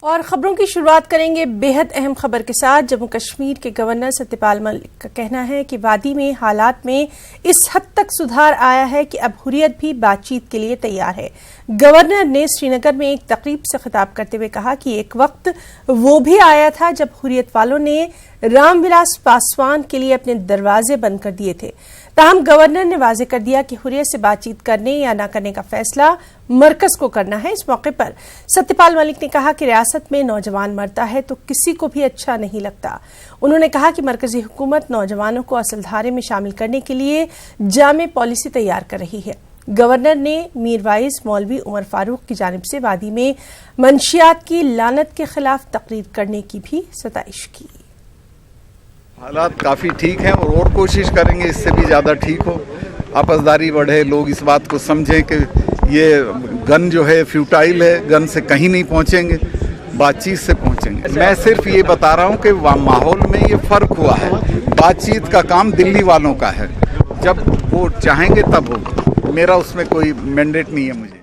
और खबरों की शुरुआत करेंगे बेहद अहम खबर के साथ। जम्मू कश्मीर के गवर्नर सत्यपाल मलिक का कहना है कि वादी में हालात में इस हद तक सुधार आया है कि अब हुर्रियत भी बातचीत के लिए तैयार है। गवर्नर ने श्रीनगर में एक तकरीब से खिताब करते हुए कहा कि एक वक्त वो भी आया था जब हुर्रियत वालों ने रामविलास पासवान के लिए अपने दरवाजे बंद कर दिए थे। ताहम गवर्नर ने वाजे कर दिया कि हुर्रियत से बातचीत करने या न करने का फैसला मरकज को करना है। इस मौके पर सत्यपाल मलिक ने कहा कि रियासत में नौजवान मरता है तो किसी को भी अच्छा नहीं लगता। उन्होंने कहा कि मरकजी हुकूमत नौजवानों को असलधारे में शामिल करने के लिए जामे पॉलिसी तैयार कर रही है। गवर्नर ने मीरवाइज मौलवी उमर फारूक की जानिब से वादी में मंशियात की लानत के खिलाफ तकरीर करने की भी सताइश की। हालात काफ़ी ठीक हैं और कोशिश करेंगे इससे भी ज़्यादा ठीक हो, आपसदारी बढ़े, लोग इस बात को समझें कि ये गन जो है फ्यूटाइल है, गन से कहीं नहीं पहुंचेंगे, बातचीत से पहुंचेंगे। मैं सिर्फ ये बता रहा हूं कि माहौल में ये फ़र्क हुआ है। बातचीत का काम दिल्ली वालों का है, जब वो चाहेंगे तब होगा, मेरा उसमें कोई मैंडेट नहीं है मुझे।